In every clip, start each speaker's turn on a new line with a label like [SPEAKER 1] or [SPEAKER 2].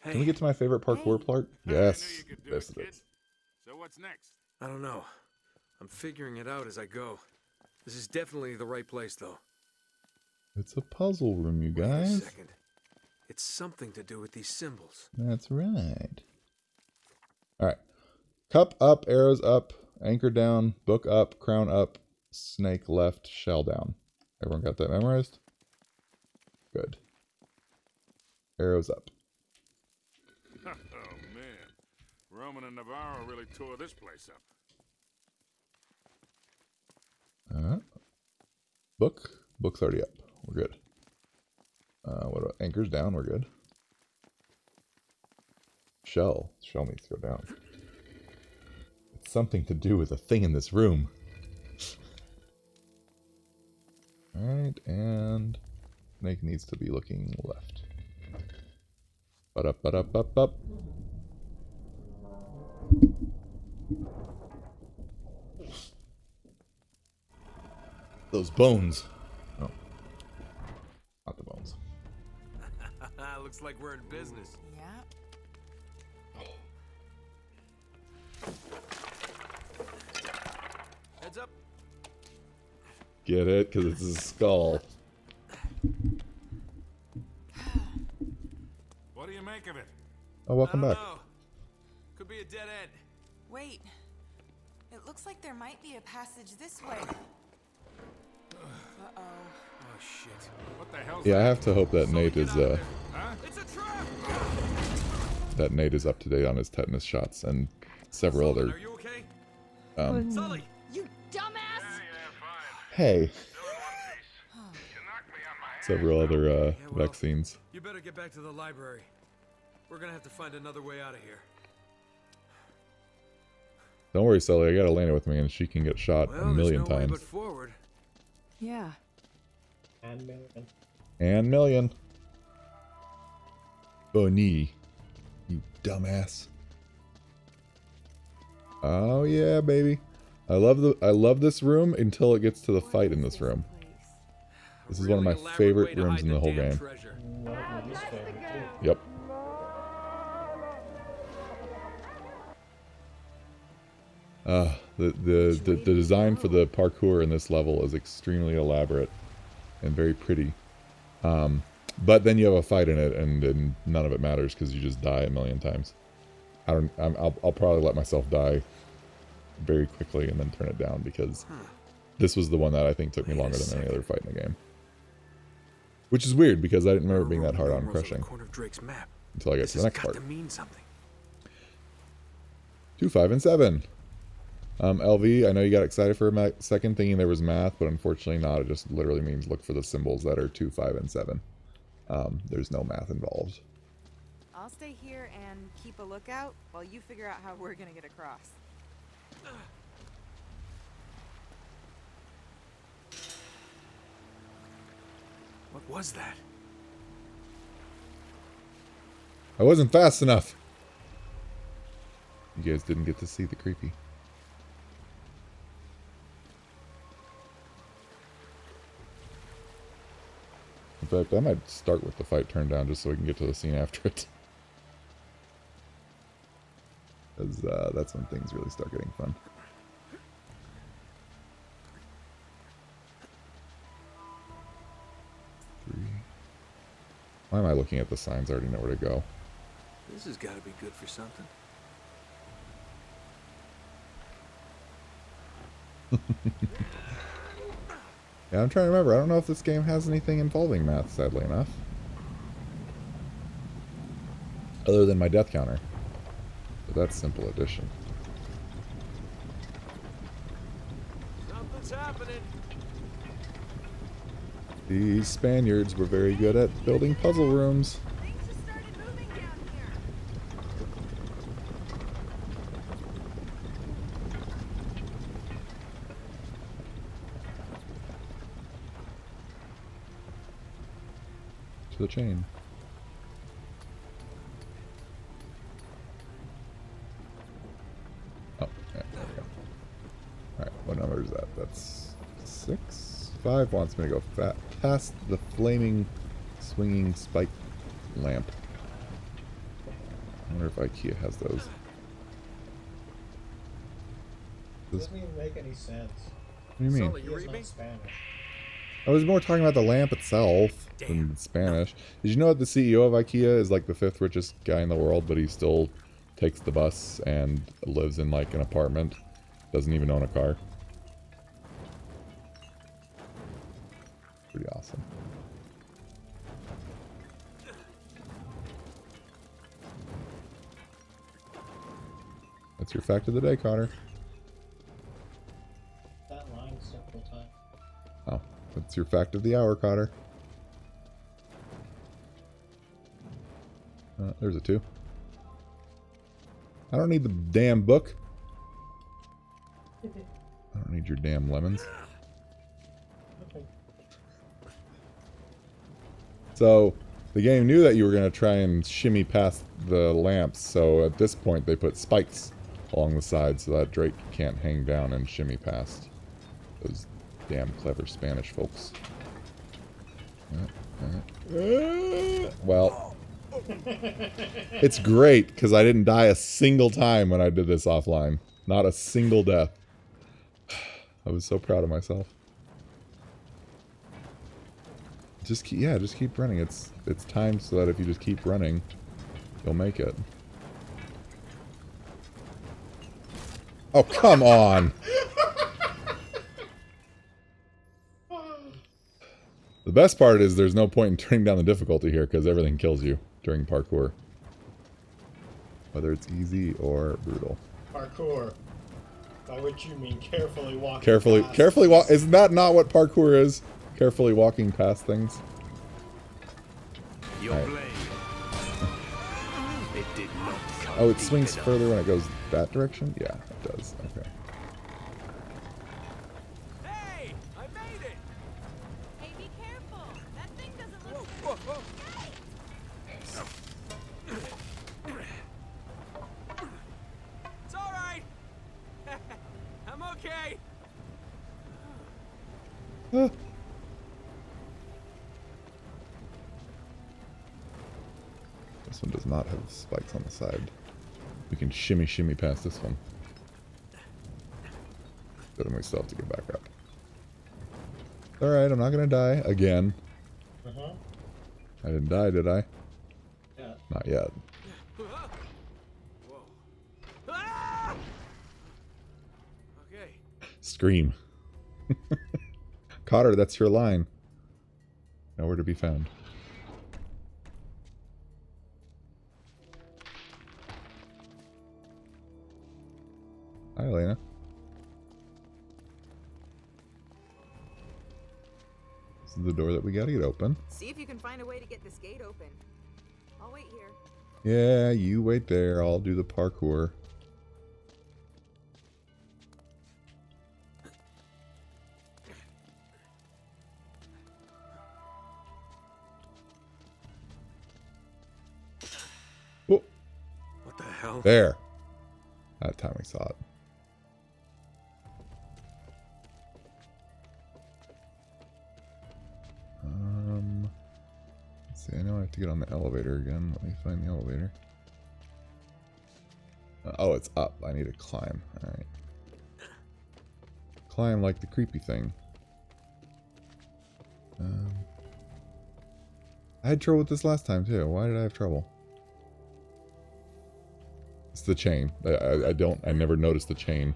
[SPEAKER 1] Hey.
[SPEAKER 2] Can we get to my favorite parkour part? Yes. This is it.
[SPEAKER 3] So what's next?
[SPEAKER 1] I don't know. I'm figuring it out as I go. This is definitely the right place, though.
[SPEAKER 2] It's a puzzle room, you
[SPEAKER 1] Wait a
[SPEAKER 2] guys.
[SPEAKER 1] second. It's something to do with these symbols.
[SPEAKER 2] That's right. Alright. Cup up, arrows up, anchor down, book up, crown up, snake left, shell down. Everyone got that memorized? Good. Arrows up.
[SPEAKER 3] Oh, man. Roman and Navarro really tore this place up.
[SPEAKER 2] Book. Book's already up. We're good. What about anchors down? We're good. Shell. Shell needs to go down. It's something to do with a thing in this room. Alright, and snake needs to be looking left. Up. Those bones. Oh. Not the bones.
[SPEAKER 1] Looks like we're in business.
[SPEAKER 4] Yeah.
[SPEAKER 1] Heads up.
[SPEAKER 2] Get it? Because it's a skull.
[SPEAKER 3] What do you make of it?
[SPEAKER 2] Oh, welcome back.
[SPEAKER 1] Know. Could be a dead end.
[SPEAKER 4] Wait. It looks like there might be a passage this way. Uh-oh.
[SPEAKER 1] Oh, shit.
[SPEAKER 3] What the hell's
[SPEAKER 2] Yeah, I
[SPEAKER 3] that?
[SPEAKER 2] have to hope that
[SPEAKER 1] Sully,
[SPEAKER 2] Nate
[SPEAKER 1] get
[SPEAKER 2] is
[SPEAKER 1] out of there. Huh? It's a trap!
[SPEAKER 2] up to date on his tetanus shots and several
[SPEAKER 1] Sully,
[SPEAKER 2] other.
[SPEAKER 1] are you okay?
[SPEAKER 5] Sully.
[SPEAKER 4] You dumbass!
[SPEAKER 2] Hey,
[SPEAKER 3] Still in one piece. You knocked me on my ass.
[SPEAKER 2] several other
[SPEAKER 1] Yeah, well,
[SPEAKER 2] vaccines.
[SPEAKER 1] You better get back to the library. We're gonna have to find another way out of here.
[SPEAKER 2] Don't worry, Sully. I got Elena with me, and she can get shot
[SPEAKER 1] Well,
[SPEAKER 2] a million
[SPEAKER 1] there's no way
[SPEAKER 2] times.
[SPEAKER 1] but forward.
[SPEAKER 4] Yeah.
[SPEAKER 2] And million. Bonnie, you dumbass. Oh yeah, baby. I love this room until it gets to the fight in this room. This is one of my
[SPEAKER 1] Really elaborate
[SPEAKER 2] favorite
[SPEAKER 1] way to
[SPEAKER 2] rooms
[SPEAKER 1] hide
[SPEAKER 2] in the whole
[SPEAKER 1] damn
[SPEAKER 2] game.
[SPEAKER 1] treasure.
[SPEAKER 2] Yep. The design for the parkour in this level is extremely elaborate and very pretty. But then you have a fight in it, and none of it matters because you just die a million times. I'll probably let myself die very quickly and then turn it down because this was the one that I think took me
[SPEAKER 1] Wait a
[SPEAKER 2] longer than any
[SPEAKER 1] second.
[SPEAKER 2] other fight in the game. Which is weird because I didn't remember it being that hard
[SPEAKER 1] Roman
[SPEAKER 2] on
[SPEAKER 1] numerals
[SPEAKER 2] crushing
[SPEAKER 1] the corner of Drake's map.
[SPEAKER 2] until I get
[SPEAKER 1] This
[SPEAKER 2] to the
[SPEAKER 1] has
[SPEAKER 2] next
[SPEAKER 1] got
[SPEAKER 2] part.
[SPEAKER 1] to mean something.
[SPEAKER 2] 2, 5, and 7. LV, I know you got excited for a second thinking there was math, but unfortunately not. It just literally means look for the symbols that are 2, 5, and 7. There's no math involved.
[SPEAKER 4] I'll stay here and keep a lookout while you figure out how we're gonna get across.
[SPEAKER 1] What was that?
[SPEAKER 2] I wasn't fast enough. You guys didn't get to see the creepy. In fact, I might start with the fight turned down just so we can get to the scene after it. Because that's when things really start getting fun. Why am I looking at the signs? I already know where to go.
[SPEAKER 1] This has got to be good for something.
[SPEAKER 2] Yeah, I'm trying to remember. I don't know if this game has anything involving math, sadly enough. Other than my death counter. But that's simple addition.
[SPEAKER 1] Something's happening.
[SPEAKER 2] These Spaniards were very good at building puzzle rooms.
[SPEAKER 4] Things just started moving down here.
[SPEAKER 2] To the chain. Oh, yeah, there we go. Alright, what number is that? That's 6? 5 wants me to go past the flaming, swinging spike lamp. I wonder if IKEA has those.
[SPEAKER 5] Doesn't even make any sense.
[SPEAKER 2] What do you mean?
[SPEAKER 1] Sully, you
[SPEAKER 5] He is
[SPEAKER 1] read me?
[SPEAKER 5] not Spanish.
[SPEAKER 2] I was more talking about the lamp itself than Spanish. Did you know that the CEO of IKEA is like the 5th richest guy in the world, but he still takes the bus and lives in like an apartment, doesn't even own a car? Pretty awesome. That's your fact of the day, Connor.
[SPEAKER 5] That line several times.
[SPEAKER 2] Oh, that's your fact of the hour, Cotter. There's a 2. I don't need the damn book. I don't need your damn lemons. So, the game knew that you were going to try and shimmy past the lamps, so at this point they put spikes along the side so that Drake can't hang down and shimmy past. Those damn clever Spanish folks. Well, it's great because I didn't die a single time when I did this offline. Not a single death. I was so proud of myself. Just keep running. It's timed so that if you just keep running, you'll make it. Oh, come on! The best part is there's no point in turning down the difficulty here because everything kills you during parkour. Whether it's easy or brutal.
[SPEAKER 5] Parkour. By which you mean carefully walking
[SPEAKER 2] Carefully walk. Isn't that not what parkour is? Carefully walking past things.
[SPEAKER 1] Your
[SPEAKER 2] Right.
[SPEAKER 1] blade. It did not come
[SPEAKER 2] Oh, it
[SPEAKER 1] deep
[SPEAKER 2] swings
[SPEAKER 1] enough.
[SPEAKER 2] further when it goes that direction? Yeah, it does. Okay.
[SPEAKER 1] Hey, I made it.
[SPEAKER 4] Hey, be careful. That thing doesn't look
[SPEAKER 1] Whoa, whoa. It's all right. I'm okay.
[SPEAKER 2] Ah. This one does not have spikes on the side. We can shimmy past this one. But then we still have to get back up. Alright, I'm not gonna die again.
[SPEAKER 5] Uh-huh.
[SPEAKER 2] I didn't die, did I?
[SPEAKER 5] Yeah.
[SPEAKER 2] Not yet.
[SPEAKER 1] Whoa. Ah! Okay.
[SPEAKER 2] Scream. Cotter, that's your line. Nowhere to be found. Hi, Elena. This is the door that we gotta get open.
[SPEAKER 4] See if you can find a way to get this gate open. I'll wait here.
[SPEAKER 2] Yeah, you wait there. I'll do the parkour. Oh,
[SPEAKER 1] What the hell?
[SPEAKER 2] there. That time we saw it. Let's see, I know I have to get on the elevator again. Let me find the elevator. Oh, it's up. I need to climb. Alright. Climb like the creepy thing. I had trouble with this last time too. Why did I have trouble? It's the chain. I never noticed the chain.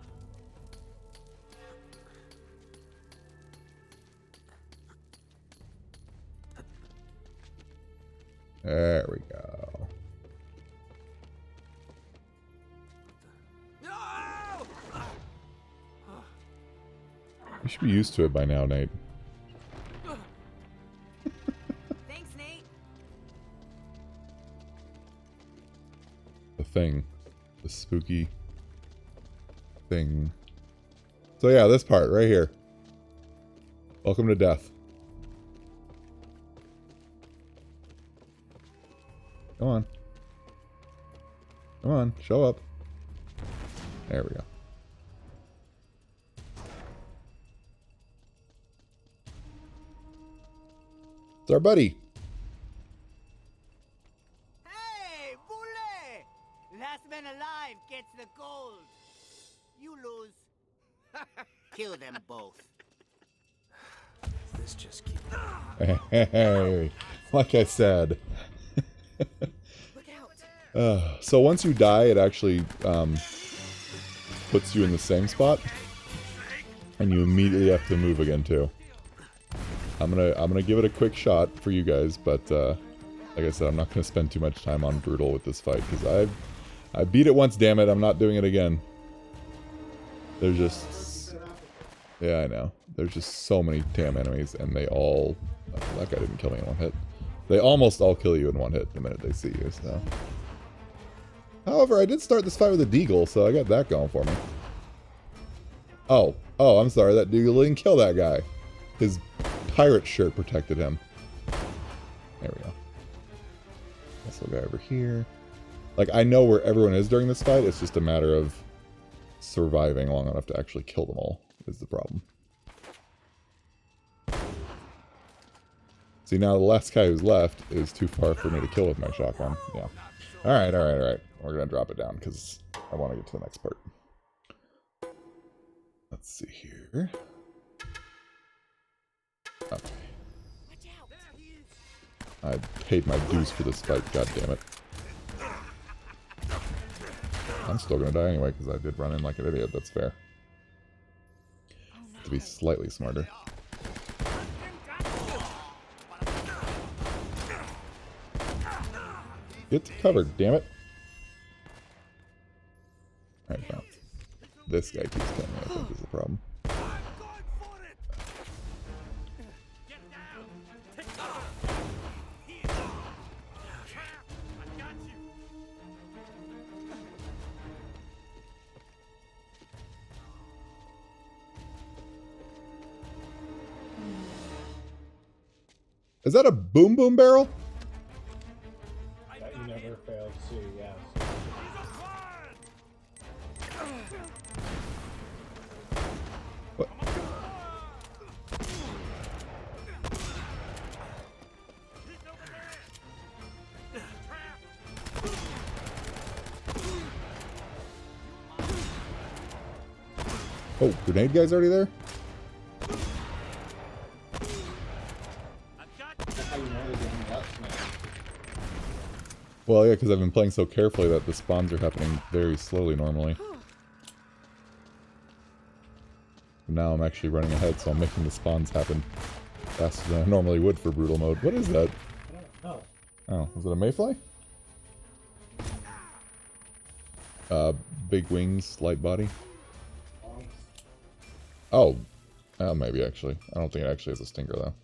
[SPEAKER 2] There we go.
[SPEAKER 1] No!
[SPEAKER 2] You should be used to it by now, Nate.
[SPEAKER 4] Thanks, Nate.
[SPEAKER 2] The thing. The spooky thing. So yeah, this part right here. Welcome to death. Come on. Come on, show up. There we go. It's our buddy.
[SPEAKER 1] Hey, Boule!
[SPEAKER 6] man alive gets the gold. You lose. Kill them both.
[SPEAKER 1] This just keeps...
[SPEAKER 2] Hey, like I said.
[SPEAKER 4] Look out.
[SPEAKER 2] So once you die, it actually puts you in the same spot, and you immediately have to move again too. I'm gonna give it a quick shot for you guys, but like I said, I'm not gonna spend too much time on brutal with this fight because I beat it once. Damn it, I'm not doing it again. There's just, yeah, I know. There's just so many damn enemies, and they all, oh, that guy didn't kill me in one hit. They almost all kill you in one hit the minute they see you. So, however, I did start this fight with a deagle, so I got that going for me. Oh, I'm sorry, that deagle didn't kill that guy. His pirate shirt protected him. There we go. This little guy over here. Like, I know where everyone is during this fight. It's just a matter of surviving long enough to actually kill them all is the problem. See, now the last guy who's left is too far for me to kill with my shotgun. Yeah. Alright. We're going to drop it down because I want to get to the next part. Let's see here. Okay. I paid my dues for this fight, god damn it. I'm still gonna die anyway, because I did run in like an idiot, that's fair. To be slightly smarter. Get to cover, damn it! Alright, now. This guy keeps killing me, I think is the problem. Is that a boom boom barrel?
[SPEAKER 5] That you never failed to, yes.
[SPEAKER 2] What? Oh, grenade guy's already there? Well, yeah, because I've been playing so carefully that the spawns are happening very slowly normally. Now I'm actually running ahead, so I'm making the spawns happen faster than I normally would for brutal mode. What is that?
[SPEAKER 5] Oh.
[SPEAKER 2] Oh, was it a mayfly? Big wings, light body. Oh, maybe actually. I don't think it actually has a stinger though.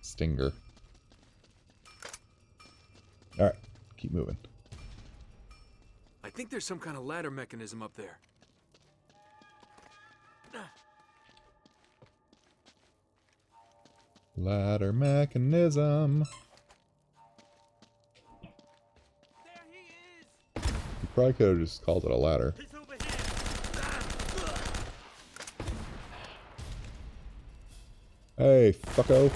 [SPEAKER 2] Stinger. Alright, keep moving.
[SPEAKER 1] I think there's some kind of ladder mechanism up there.
[SPEAKER 2] Ladder mechanism.
[SPEAKER 6] There he is.
[SPEAKER 2] You probably could have just called it a ladder.
[SPEAKER 6] He's over here.
[SPEAKER 2] Hey, fucko.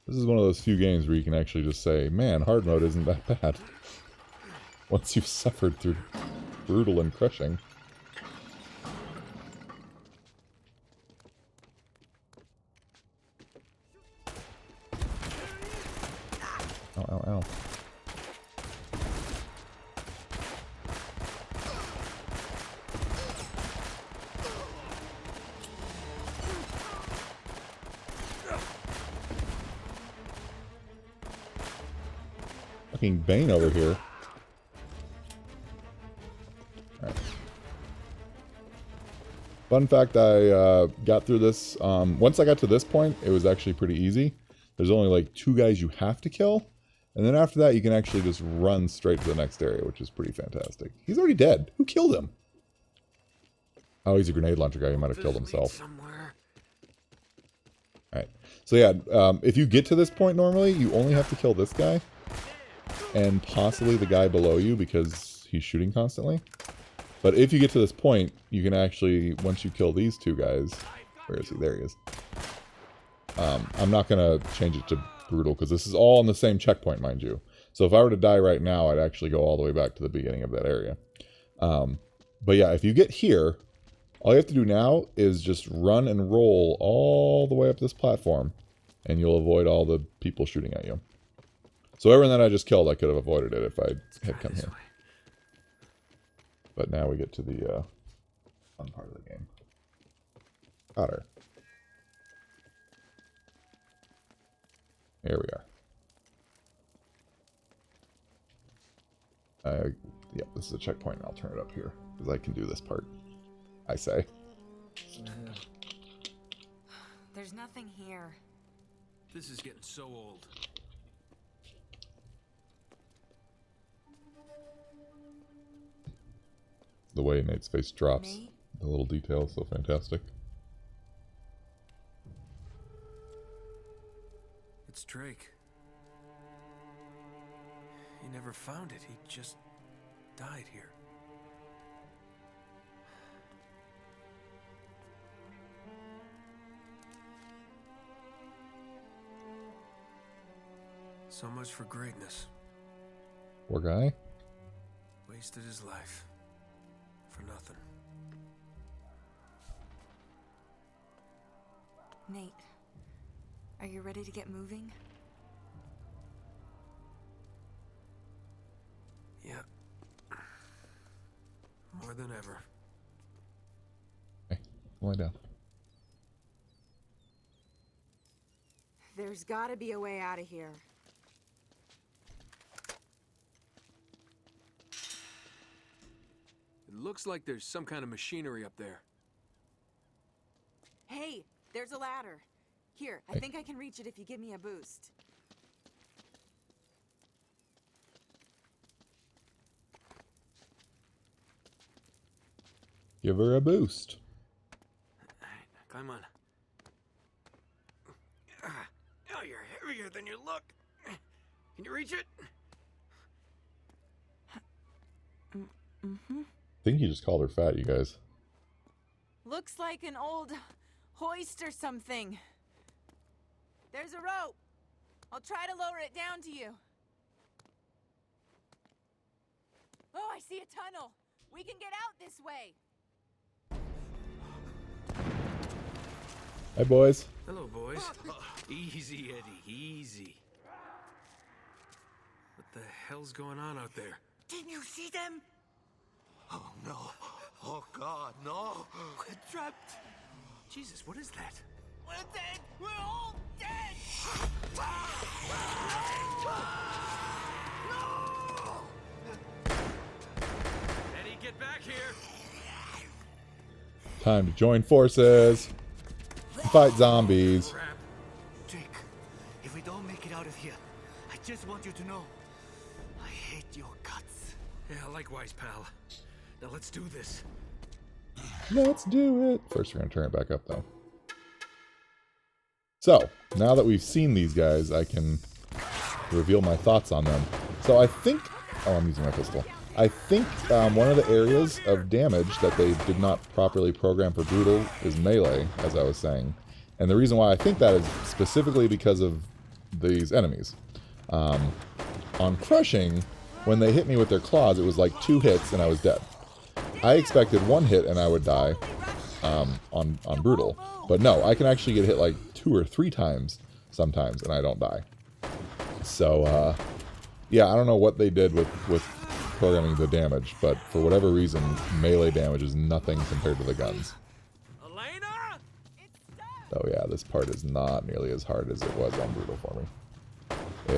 [SPEAKER 2] This is one of those few games where you can actually just say, man, hard mode isn't that bad. Once you've suffered through brutal and crushing. Ow, ow, ow. Fucking Bane over here. Alright. Fun fact, I got through this. Once I got to this point, it was actually pretty easy. There's only like 2 guys you have to kill. And then after that, you can actually just run straight to the next area, which is pretty fantastic. He's already dead. Who killed him? Oh, he's a grenade launcher guy. He might have killed himself. Alright. So yeah, if you get to this point normally, you only have to kill this guy. And possibly the guy below you because he's shooting constantly. But if you get to this point, you can actually, once you kill these 2 guys... Where is he? There he is. I'm not going to change it to brutal, because this is all on the same checkpoint, mind you. So if I were to die right now, I'd actually go all the way back to the beginning of that area. But yeah, if you get here, all you have to do now is just run and roll all the way up this platform, and you'll avoid all the people shooting at you. So everyone that I just killed, I could have avoided it if I had come here. But now we get to the fun part of the game. Got her. Here we are. Yeah, this is a checkpoint, and I'll turn it up here, because I can do this part, I say.
[SPEAKER 4] There's nothing here.
[SPEAKER 1] This is getting so old.
[SPEAKER 2] The way Nate's face drops.
[SPEAKER 4] Nate?
[SPEAKER 2] The little detail is so fantastic.
[SPEAKER 1] It's Drake. He never found it. He just died here. So much for greatness.
[SPEAKER 2] Poor guy.
[SPEAKER 1] Wasted his life. For nothing.
[SPEAKER 4] Nate, are you ready to get moving?
[SPEAKER 1] Yeah. More than ever.
[SPEAKER 2] Okay, lie down.
[SPEAKER 4] There's gotta be a way out of here.
[SPEAKER 1] It looks like there's some kind of machinery up there.
[SPEAKER 4] Hey, there's a ladder. Here, I think I can reach it if you give me a boost.
[SPEAKER 2] Give her a boost.
[SPEAKER 1] Alright, climb on. Oh, you're heavier than you look. Can you reach it?
[SPEAKER 4] Mm-hmm.
[SPEAKER 2] I think he just called her fat, you guys.
[SPEAKER 4] Looks like an old hoist or something. There's a rope. I'll try to lower it down to you. Oh, I see a tunnel. We can get out this way.
[SPEAKER 2] Hi, boys.
[SPEAKER 1] Hello, boys. Easy, Eddie, easy. What the hell's going on out there?
[SPEAKER 6] Can you see them? Oh no. Oh God, no. We're trapped.
[SPEAKER 1] Jesus, what is that?
[SPEAKER 6] We're dead. We're all dead.
[SPEAKER 1] Eddie, get back here!
[SPEAKER 2] Time to join forces. And fight zombies.
[SPEAKER 1] Crap.
[SPEAKER 6] Jake, if we don't make it out of here, I just want you to know, I hate your guts.
[SPEAKER 1] Yeah, likewise, pal. Now let's do this.
[SPEAKER 2] Let's do it. First, we're going to turn it back up, though. So, now that we've seen these guys, I can reveal my thoughts on them. So I think... Oh, I'm using my pistol. I think one of the areas of damage that they did not properly program for brutal is melee, as I was saying. And the reason why I think that is specifically because of these enemies. On crushing, when they hit me with their claws, it was like 2 hits and I was dead. I expected 1 hit and I would die on brutal. But no, I can actually get hit like 2 or 3 times sometimes and I don't die. So, yeah, I don't know what they did with programming the damage, but for whatever reason, melee damage is nothing compared to the guns.
[SPEAKER 1] Elena!
[SPEAKER 2] Oh yeah, this part is not nearly as hard as it was on brutal for me.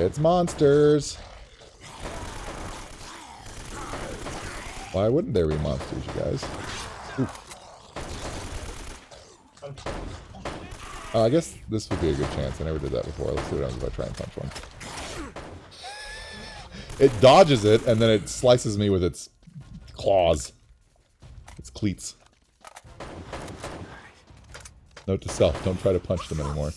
[SPEAKER 2] It's monsters! Why wouldn't there be monsters, you guys? Oof. I guess this would be a good chance. I never did that before. Let's see what happens if I try and punch one. It dodges it, and then it slices me with its claws. Its cleats. Note to self, don't try to punch them anymore.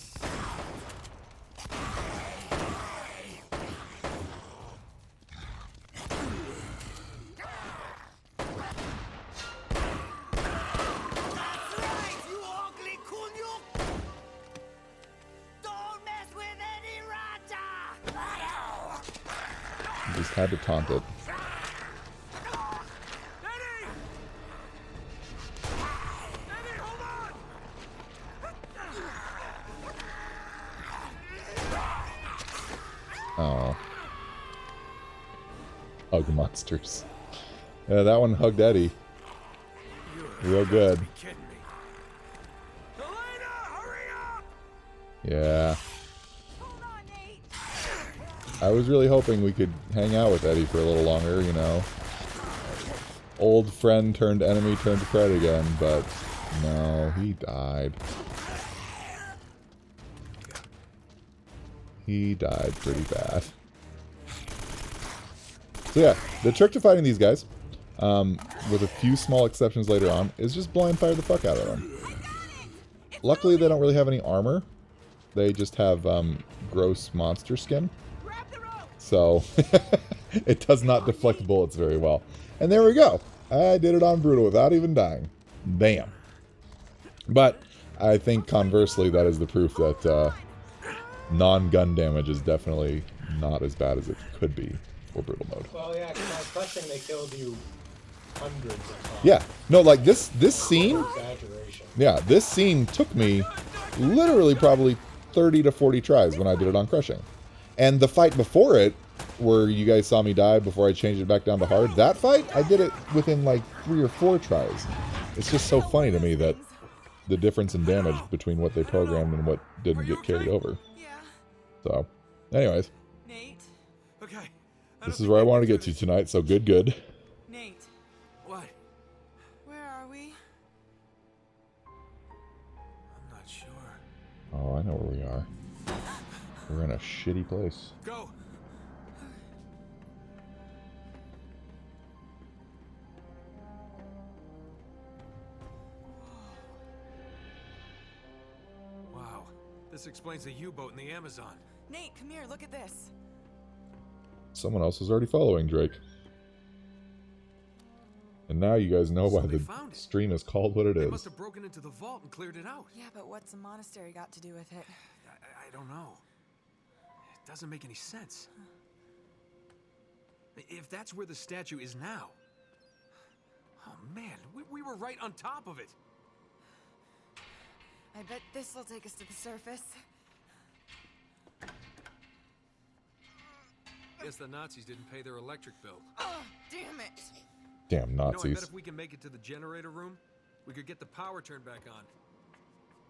[SPEAKER 6] Don't mess with Eddy Raja!
[SPEAKER 2] Just had to taunt it. Oh. Hug monsters. Yeah, that one hugged Eddie. Real good. Yeah. I was really hoping we could hang out with Eddie for a little longer, you know. Old friend turned enemy turned friend again, but no, he died. He died pretty bad. So yeah, the trick to fighting these guys, with a few small exceptions later on, is just blind fire the fuck out of them. Luckily, they don't really have any armor. They just have gross monster skin. So, it does not deflect bullets very well. And there we go. I did it on brutal without even dying. Bam. But I think conversely, that is the proof that non-gun damage is definitely not as bad as it could be for brutal mode.
[SPEAKER 5] Well, yeah, because on crushing they killed you hundreds of times.
[SPEAKER 2] Yeah. No, like this scene...
[SPEAKER 5] Exaggeration.
[SPEAKER 2] Yeah, this scene took me literally probably 30 to 40 tries when I did it on crushing. And the fight before it, where you guys saw me die before I changed it back down to hard, that fight, I did it within like 3 or 4 tries. It's just so funny to me that the difference in damage between what they programmed and what didn't get carried over.
[SPEAKER 4] Yeah.
[SPEAKER 2] So, anyways,
[SPEAKER 4] Nate?
[SPEAKER 1] Okay.
[SPEAKER 2] this is where I wanted to get to tonight, so good.
[SPEAKER 4] Nate,
[SPEAKER 1] What?
[SPEAKER 4] where are we?
[SPEAKER 1] I'm not sure.
[SPEAKER 2] Oh, I know where we are. We're in a shitty place.
[SPEAKER 1] Go! Wow. This explains the U-boat in the Amazon.
[SPEAKER 4] Nate, come here, look at this.
[SPEAKER 2] Someone else was already following Drake. And now you guys know
[SPEAKER 1] So
[SPEAKER 2] why
[SPEAKER 1] they
[SPEAKER 2] the
[SPEAKER 1] found it.
[SPEAKER 2] stream is called what it
[SPEAKER 1] They
[SPEAKER 2] is.
[SPEAKER 1] must have broken into the vault and cleared it out.
[SPEAKER 4] Yeah, but what's a monastery got to do with it?
[SPEAKER 1] I don't know. It doesn't make any sense. If that's where the statue is now... Oh man, we were right on top of it.
[SPEAKER 4] I bet this will take us to the surface.
[SPEAKER 1] Guess the Nazis didn't pay their electric bill.
[SPEAKER 4] Oh, damn it!
[SPEAKER 2] Damn
[SPEAKER 1] You know, I
[SPEAKER 2] Nazis.
[SPEAKER 1] bet if we can make it to the generator room, we could get the power turned back on.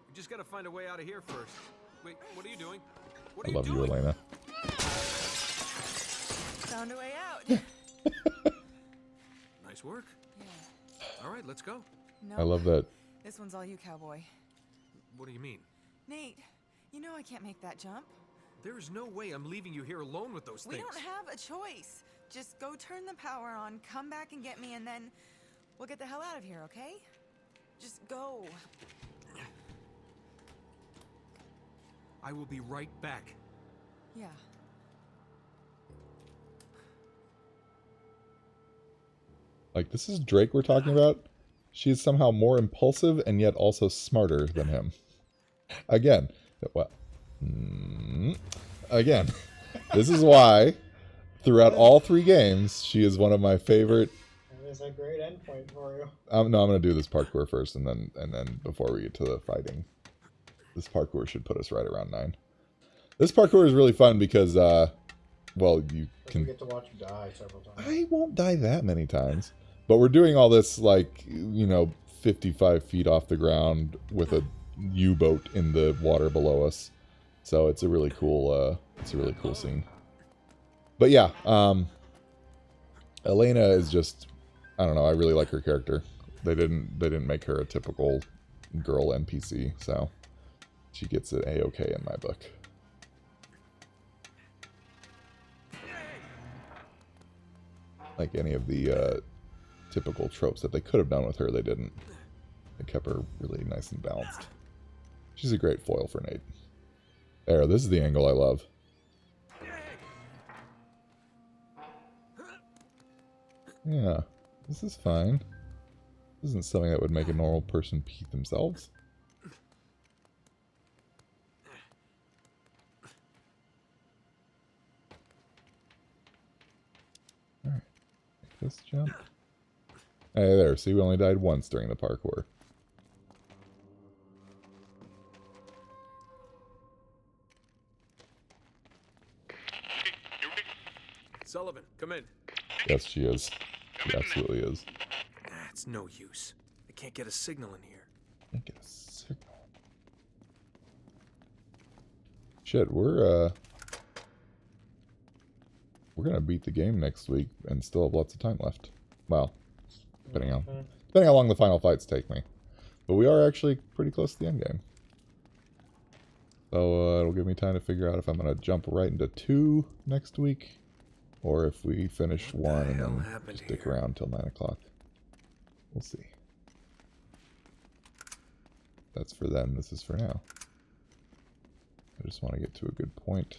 [SPEAKER 1] We just gotta find a way out of here first. Wait, what are you doing? What are
[SPEAKER 2] I love you,
[SPEAKER 1] doing?
[SPEAKER 2] Elena.
[SPEAKER 4] Found a way out.
[SPEAKER 1] Nice work.
[SPEAKER 4] Yeah.
[SPEAKER 1] All right, let's go.
[SPEAKER 4] No,
[SPEAKER 2] I love that.
[SPEAKER 4] this one's all you, cowboy.
[SPEAKER 1] What do you mean?
[SPEAKER 4] Nate, you know I can't make that jump.
[SPEAKER 1] There is no way I'm leaving you here alone with those
[SPEAKER 4] We
[SPEAKER 1] things.
[SPEAKER 4] don't have a choice. Just go turn the power on, come back and get me, and then we'll get the hell out of here, okay? Just go.
[SPEAKER 1] I will be right back.
[SPEAKER 4] Yeah.
[SPEAKER 2] Like, this is Drake we're talking about. She is somehow more impulsive and yet also smarter than him. Again, what? Again, this is why throughout all 3 games, she is one of my favorite.
[SPEAKER 5] That is a great endpoint for you.
[SPEAKER 2] No, I'm going to do this parkour first, and then before we get to the fighting, this parkour should put us right around 9. This parkour is really fun because, well, you
[SPEAKER 5] We
[SPEAKER 2] can.
[SPEAKER 5] get to watch you die several times.
[SPEAKER 2] I won't die that many times, but we're doing all this like 55 feet off the ground with a U-boat in the water below us, so it's a really cool. It's a really cool scene. But yeah, Elena is just, I don't know, I really like her character. They didn't make her a typical girl NPC, so she gets an A-okay in my book. Like any of the typical tropes that they could have done with her, they didn't. They kept her really nice and balanced. She's a great foil for Nate. There, this is the angle I love. Yeah, this is fine. This isn't something that would make a normal person pee themselves. Just jump. Hey, there. See, we only died once during the parkour.
[SPEAKER 1] Sullivan, come in.
[SPEAKER 2] Yes, she is. She absolutely is.
[SPEAKER 1] It's no use. I can't get a signal in here.
[SPEAKER 2] Can't get a signal. Shit, we're gonna beat the game next week and still have lots of time left. Well, depending on how long the final fights take me. But we are actually pretty close to the end game. So it'll give me time to figure out if I'm gonna jump right into 2 next week, or if we finish 1 and then stick around till 9 o'clock. We'll see. That's for them. This is for now. I just want to get to a good point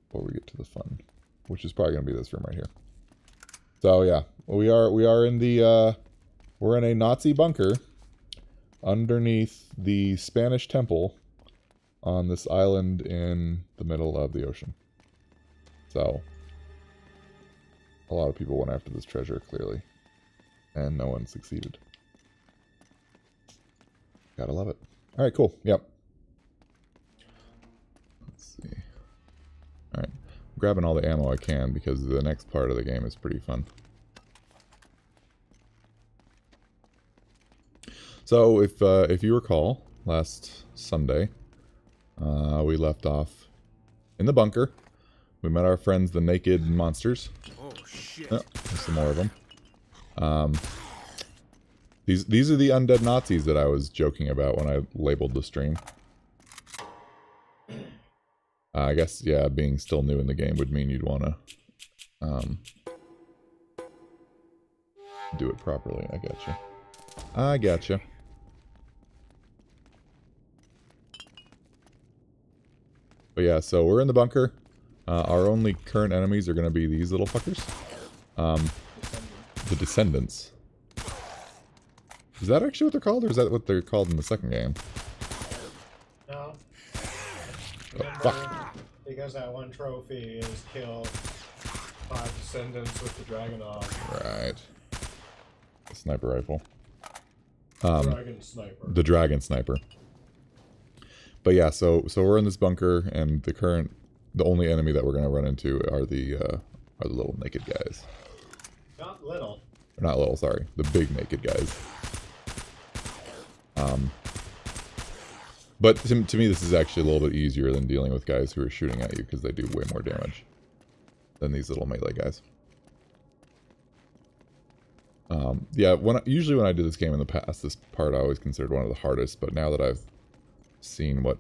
[SPEAKER 2] before we get to the fun, which is probably going to be this room right here. So yeah, we are in the we're in a Nazi bunker underneath the Spanish temple on this island in the middle of the ocean. So a lot of people went after this treasure, clearly, and no one succeeded. Gotta love it. All right, cool. Yep. Let's see. All right, I'm grabbing all the ammo I can because the next part of the game is pretty fun. So if you recall, last Sunday, we left off in the bunker. We met our friends, the naked monsters.
[SPEAKER 1] Oh shit!
[SPEAKER 2] Oh, there's some more of them. These are the undead Nazis that I was joking about when I labeled the stream. I guess, yeah, being still new in the game would mean you'd want to do it properly. I gotcha. I gotcha. But yeah, so we're in the bunker. Our only current enemies are going to be these little fuckers. The Descendants. Is that actually what they're called, or is that what they're called in the second game?
[SPEAKER 5] No.
[SPEAKER 2] Oh, fuck.
[SPEAKER 5] Because that one trophy is kill 5 descendants with the dragon arm.
[SPEAKER 2] Right. The sniper rifle.
[SPEAKER 5] Dragon sniper.
[SPEAKER 2] The dragon sniper. But yeah, so we're in this bunker, and the only enemy that we're gonna run into are the little naked guys.
[SPEAKER 5] Not little.
[SPEAKER 2] Or not little, sorry. The big naked guys. But to me, this is actually a little bit easier than dealing with guys who are shooting at you, because they do way more damage than these little melee guys. Yeah, usually when I did this game in the past, this part I always considered one of the hardest, but now that I've seen what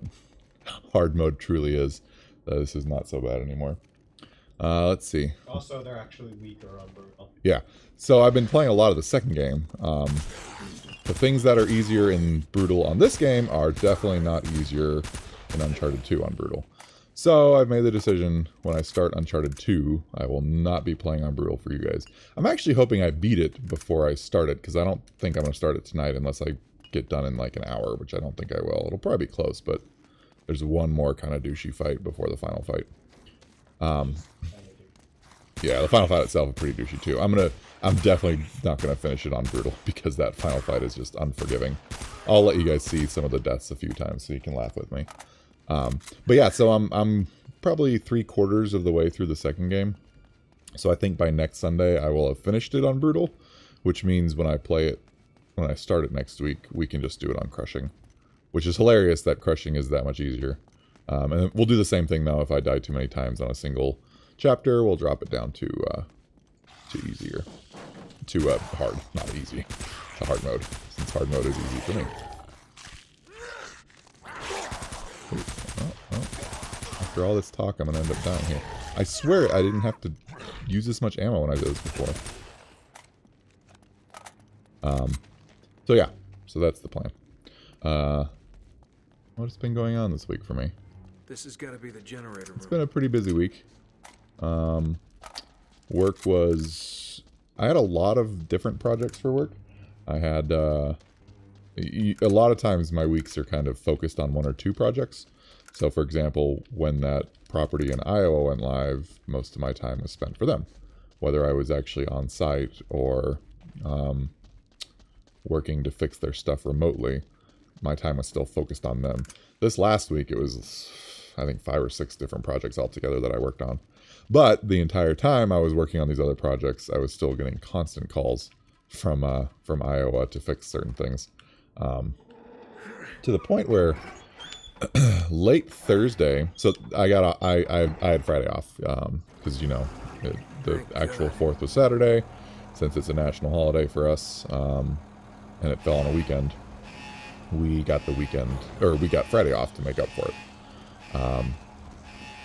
[SPEAKER 2] hard mode truly is, this is not so bad anymore. Let's see.
[SPEAKER 5] Also, they're actually weaker on brutal.
[SPEAKER 2] Yeah, so I've been playing a lot of the second game. The things that are easier in Brutal on this game are definitely not easier in Uncharted 2 on Brutal. So I've made the decision, when I start Uncharted 2, I will not be playing on Brutal for you guys. I'm actually hoping I beat it before I start it, because I don't think I'm going to start it tonight unless I get done in like an hour, which I don't think I will. It'll probably be close, but there's one more kind of douchey fight before the final fight. Yeah, the final fight itself is pretty douchey too. I'm definitely not gonna finish it on Brutal because that final fight is just unforgiving. I'll let you guys see some of the deaths a few times so you can laugh with me. But yeah, so I'm probably 3/4 of the way through the second game. So I think by next Sunday I will have finished it on Brutal, which means when I start it next week, we can just do it on Crushing, which is hilarious that Crushing is that much easier. And we'll do the same thing now. If I die too many times on a single chapter, we'll drop it down to easier. To hard, not easy. To hard mode, since hard mode is easy for me. Oh. After all this talk, I'm gonna end up dying here. I swear I didn't have to use this much ammo when I did this before. So yeah, so that's the plan. What's been going on this week for me?
[SPEAKER 1] This has got to be the generator room.
[SPEAKER 2] It's been a pretty busy week. Work was... I had a lot of different projects for work. I had... a lot of times my weeks are kind of focused on 1 or 2 projects. So for example, when that property in Iowa went live, most of my time was spent for them. whether I was actually on site or working to fix their stuff remotely, my time was still focused on them. This last week, it was, I think, 5 or 6 different projects altogether that I worked on. But the entire time I was working on these other projects, I was still getting constant calls from Iowa to fix certain things. To the point where late Thursday, so I had Friday off because the actual 4th was Saturday, since it's a national holiday for us, and it fell on a weekend. We got Friday off to make up for it,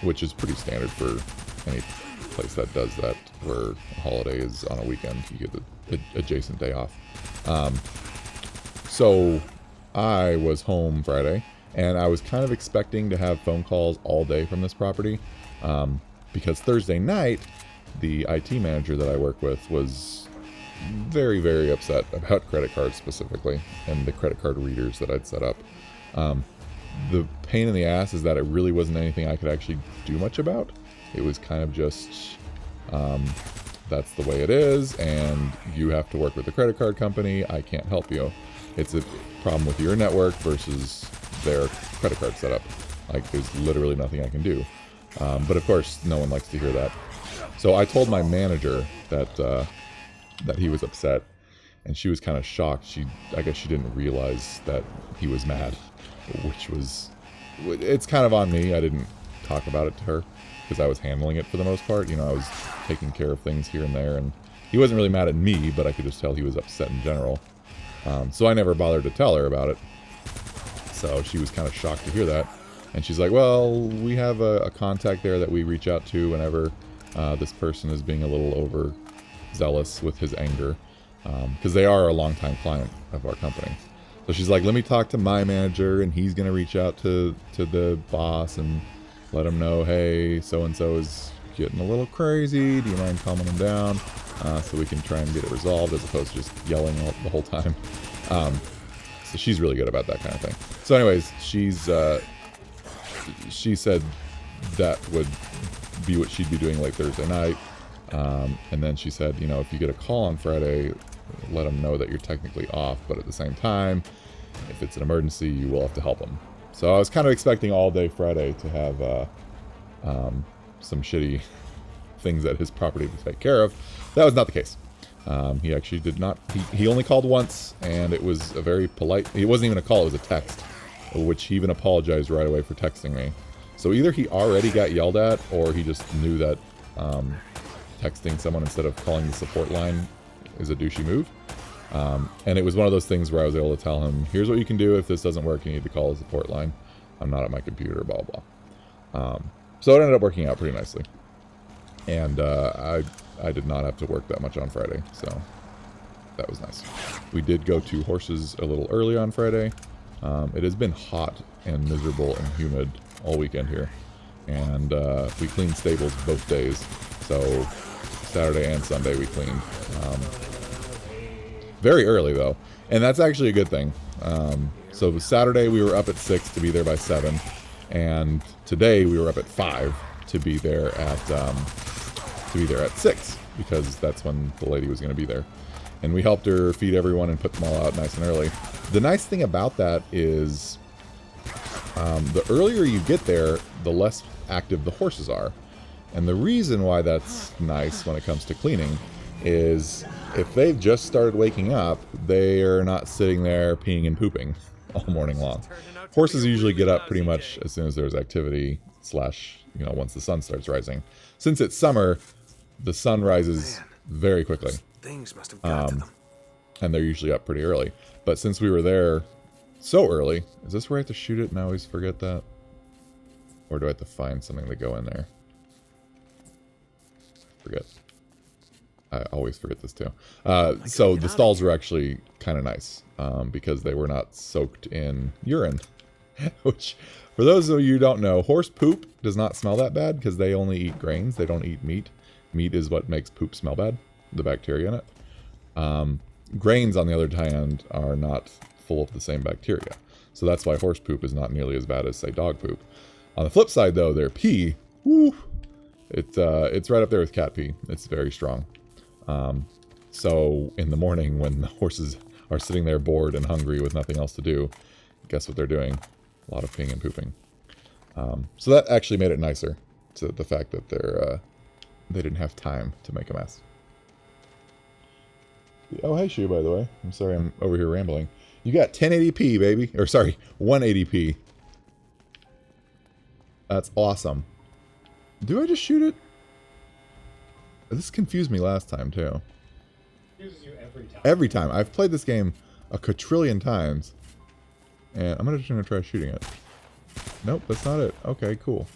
[SPEAKER 2] which is pretty standard for any place that does that, where a holiday is on a weekend. You get the adjacent day off. So I was home Friday, and I was kind of expecting to have phone calls all day from this property, because Thursday night, the IT manager that I work with was very, very upset about credit cards specifically, and the credit card readers that I'd set up. The pain in the ass is that it really wasn't anything I could actually do much about. It was kind of just, that's the way it is, and you have to work with the credit card company. I can't help you. It's a problem with your network versus their credit card setup. Like, there's literally nothing I can do. But of course, no one likes to hear that. So I told my manager that he was upset, and she was kind of shocked. I guess she didn't realize that he was mad, it's kind of on me. I didn't talk about it to her because I was handling it for the most part. I was taking care of things here and there, and he wasn't really mad at me, but I could just tell he was upset in general. So I never bothered to tell her about it. So she was kind of shocked to hear that. And she's like, well, we have a contact there that we reach out to whenever this person is being a little overzealous with his anger, because they are a longtime client of our company. So she's like, let me talk to my manager, and he's going to reach out to the boss and let him know, hey, so-and-so is getting a little crazy. Do you mind calming him down so we can try and get it resolved, as opposed to just yelling the whole time. So she's really good about that kind of thing. So anyways, she said that would be what she'd be doing late Thursday night. And then she said, if you get a call on Friday, let them know that you're technically off, but at the same time, if it's an emergency, you will have to help them. So I was kind of expecting all day Friday to have some shitty things at his property to take care of. That was not the case. He actually did not. He only called once, and it was a very polite. It wasn't even a call; it was a text, which he even apologized right away for texting me. So either he already got yelled at, or he just knew that texting someone instead of calling the support line is a douchey move. And it was one of those things where I was able to tell him, here's what you can do if this doesn't work. You need to call the support line. I'm not at my computer, blah, blah. So it ended up working out pretty nicely. And I did not have to work that much on Friday, so that was nice. We did go to horses a little early on Friday. It has been hot and miserable and humid all weekend here. And we cleaned stables both days. So Saturday and Sunday we cleaned. Very early, though. And that's actually a good thing. So Saturday we were up at 6 to be there by 7. And today we were up at 5 to be there at 6. Because that's when the lady was going to be there. And we helped her feed everyone and put them all out nice and early. The nice thing about that is the earlier you get there, the less active the horses are. And the reason why that's nice when it comes to cleaning is if they've just started waking up, they are not sitting there peeing and pooping all morning long. Horses usually get up pretty much as soon as there's activity / once the sun starts rising. Since it's summer, the sun rises very quickly.
[SPEAKER 1] Things must have got to them.
[SPEAKER 2] And they're usually up pretty early. But since we were there so early, is this where I have to shoot it and I always forget that? Or do I have to find something to go in there? Forget. I always forget this too. So the stalls were actually kind of nice because they were not soaked in urine. Which, for those of you who don't know, horse poop does not smell that bad because they only eat grains. They don't eat meat. Meat is what makes poop smell bad, the bacteria in it. Grains, on the other hand, are not full of the same bacteria. So that's why horse poop is not nearly as bad as, say, dog poop. On the flip side, though, their pee, woo, It's right up there with cat pee. It's very strong. So in the morning when the horses are sitting there bored and hungry with nothing else to do, guess what they're doing? A lot of peeing and pooping. So that actually made it nicer, to the fact that they didn't have time to make a mess. Oh, hey, Shu, by the way. I'm sorry I'm over here rambling. You got 1080p, baby. Or, sorry, 180p. That's awesome. Do I just shoot it? This confused me last time, too.
[SPEAKER 5] Confuses you every time.
[SPEAKER 2] Every time. I've played this game a quadrillion times. And I'm just going to try shooting it. Nope, that's not it. Okay, cool.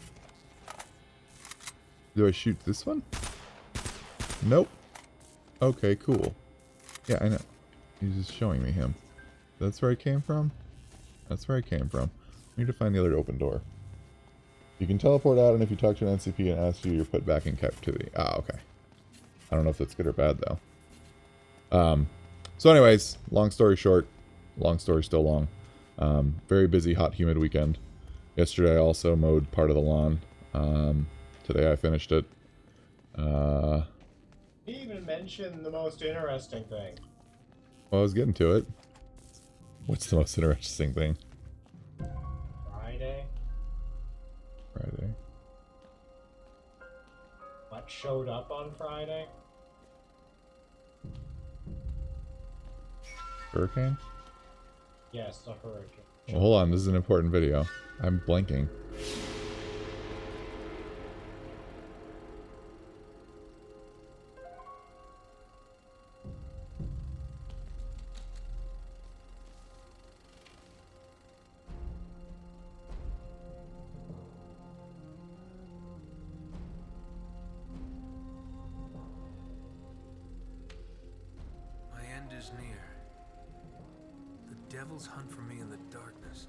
[SPEAKER 2] Do I shoot this one? Nope. Okay, cool. Yeah, I know. He's just showing me him. That's where I came from? That's where I came from. I need to find the other open door. You can teleport out, and if you talk to an NCP and ask you, you're put back in captivity. Ah, okay. I don't know if that's good or bad, though. So anyways, long story short, long story still long. Very busy, hot, humid weekend. Yesterday I also mowed part of the lawn. Today I finished it.
[SPEAKER 5] He even mentioned the most interesting thing.
[SPEAKER 2] Well, I was getting to it. What's the most interesting thing?
[SPEAKER 5] Friday?
[SPEAKER 2] Friday.
[SPEAKER 5] What showed up on Friday?
[SPEAKER 2] Hurricane?
[SPEAKER 5] Yes, the hurricane.
[SPEAKER 2] Well, hold on, this is an important video. I'm blanking.
[SPEAKER 1] My end is near. The devils hunt for me in the darkness.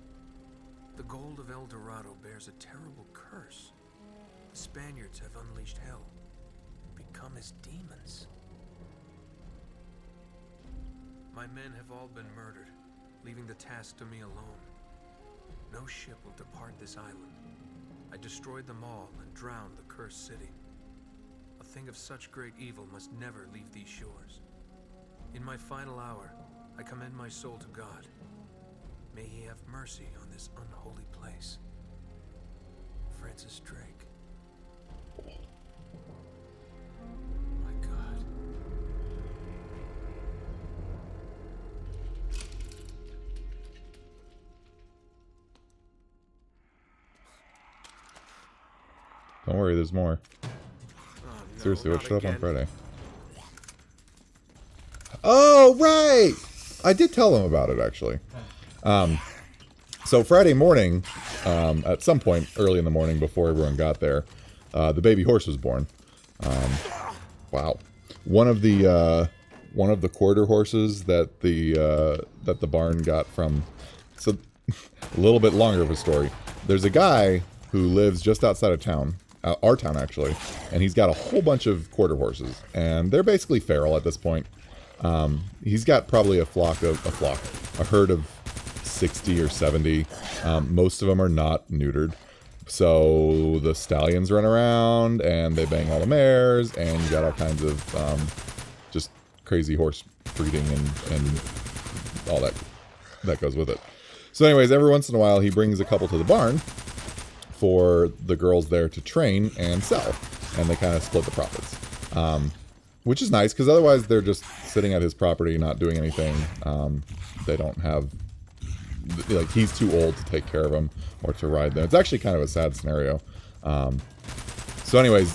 [SPEAKER 1] The gold of El Dorado bears a terrible curse. The Spaniards have unleashed hell, become as demons. My men have all been murdered, leaving the task to me alone. No ship will depart this island. I destroyed them all and drowned the cursed city. A thing of such great evil must never leave these shores. In my final hour, I commend my soul to God. May he have mercy on this unholy place. Francis Drake. My God.
[SPEAKER 2] Don't worry, there's more.
[SPEAKER 1] Oh, no,
[SPEAKER 2] Seriously, what
[SPEAKER 1] not
[SPEAKER 2] showed up on
[SPEAKER 1] again.
[SPEAKER 2] Friday? Oh, right! I did tell them about it, actually. So Friday morning, at some point early in the morning before everyone got there, the baby horse was born. Wow. One of the quarter horses that the barn got from... So, a little bit longer of a story. There's a guy who lives just outside of town, our town actually, and he's got a whole bunch of quarter horses, and they're basically feral at this point. He's got probably a herd of 60 or 70. Most of them are not neutered. So the stallions run around and they bang all the mares, and you got all kinds of just crazy horse breeding and all that goes with it. So anyways, every once in a while he brings a couple to the barn for the girls there to train and sell, and they kind of split the profits. Which is nice, because otherwise they're just sitting at his property, not doing anything. They don't have... Like, he's too old to take care of them or to ride them. It's actually kind of a sad scenario. So anyways,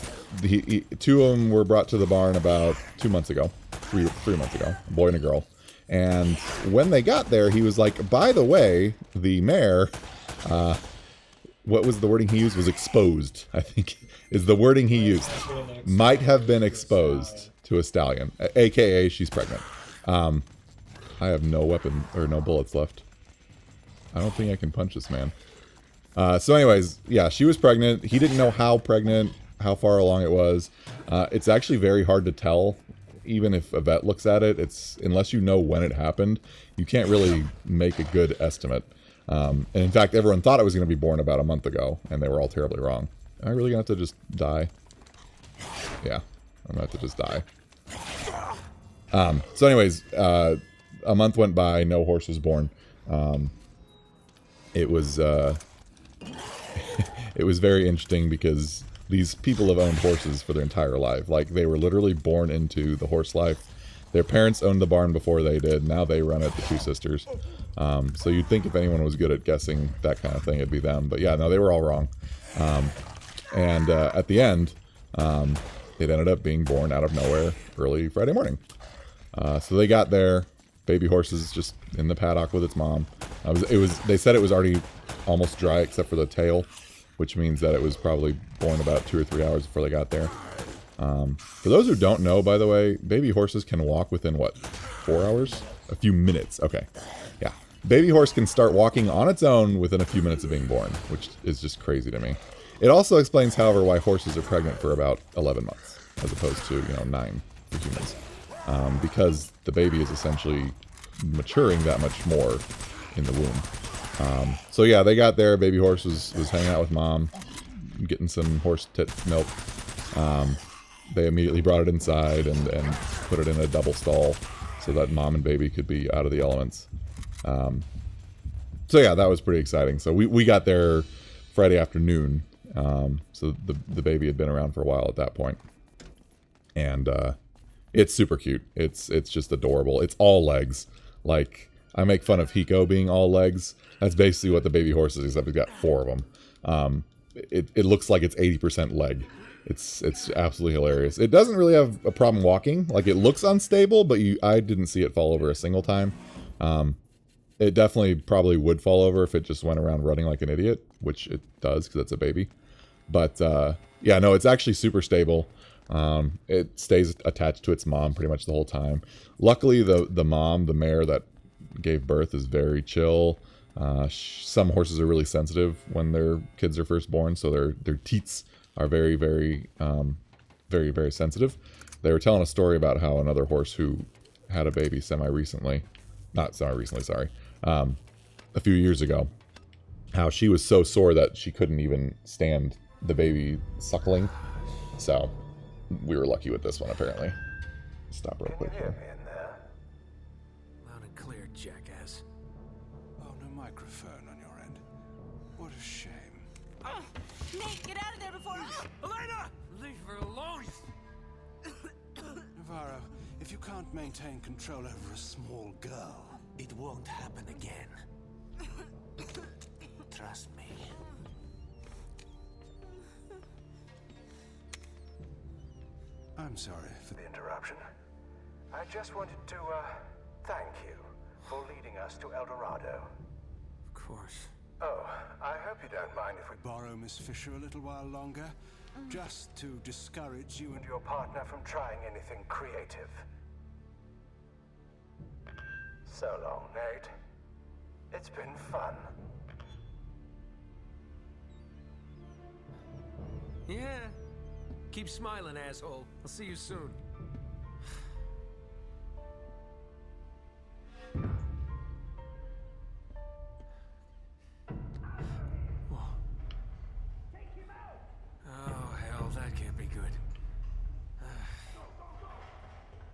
[SPEAKER 2] two of them were brought to the barn about 2 months ago. Three months ago. A boy and a girl. And when they got there, he was like, by the way, the mare... what was the wording he used? Was exposed, I think, is the wording he used. Might have been exposed to a stallion, aka she's pregnant. I have no weapon or no bullets left. I don't think I can punch this man. So anyways, yeah, she was pregnant. He didn't know how pregnant, how far along it was. It's actually very hard to tell, even if a vet looks at it. It's unless you know when it happened, you can't really make a good estimate. And in fact, everyone thought it was going to be born about a month ago, and they were all terribly wrong. Am I really going to have to just die? Yeah, I'm about to just die. So anyways, a month went by, no horse was born. It was it was very interesting because these people have owned horses for their entire life. Like, they were literally born into the horse life. Their parents owned the barn before they did. Now they run it, the two sisters. So you'd think if anyone was good at guessing that kind of thing, it'd be them. But yeah, no, they were all wrong. And at the end, it ended up being born out of nowhere early Friday morning. So they got there, baby horses just in the paddock with its mom. They said it was already almost dry except for the tail, which means that it was probably born about 2 or 3 hours before they got there. For those who don't know, by the way, baby horses can walk within, what, 4 hours? A few minutes. Okay. Yeah. Baby horse can start walking on its own within a few minutes of being born, which is just crazy to me. It also explains, however, why horses are pregnant for about 11 months, as opposed to, 9 for humans. Because the baby is essentially maturing that much more in the womb. So yeah, they got there. Baby horse was hanging out with mom, getting some horse tit milk. They immediately brought it inside and put it in a double stall so that mom and baby could be out of the elements. So yeah, that was pretty exciting. So we got there Friday afternoon. So the baby had been around for a while at that point. And it's super cute. It's just adorable. It's all legs. Like, I make fun of Hiko being all legs. That's basically what the baby horse is, except it's got 4 of them. It looks like it's 80% leg. It's absolutely hilarious. It doesn't really have a problem walking. Like, it looks unstable, but I didn't see it fall over a single time. It definitely probably would fall over if it just went around running like an idiot, which it does because it's a baby. But yeah, no, it's actually super stable. It stays attached to its mom pretty much the whole time. Luckily, the mom, the mare that gave birth, is very chill. Some horses are really sensitive when their kids are first born, so their teats are very, very, very, very sensitive. They were telling a story about how another horse who had a baby a few years ago, how she was so sore that she couldn't even stand the baby suckling. So we were lucky with this one, apparently. Stop real quick here.
[SPEAKER 1] Loud and clear, jackass.
[SPEAKER 3] Oh, no microphone on your end. What a shame.
[SPEAKER 4] Nate, get out of there before...
[SPEAKER 1] Elena! Leave her alone!
[SPEAKER 3] Navarro, if you can't maintain control over a small girl,
[SPEAKER 6] It won't happen again. Trust me.
[SPEAKER 3] I'm sorry for
[SPEAKER 7] The interruption. I just wanted to, thank you for leading us to El Dorado.
[SPEAKER 1] Of course.
[SPEAKER 7] Oh, I hope you don't mind if we
[SPEAKER 3] borrow Miss Fisher a little while longer, just to discourage you and
[SPEAKER 7] and your partner from trying anything creative. So long, Nate. It's been fun.
[SPEAKER 1] Yeah. Keep smiling, asshole. I'll see you soon.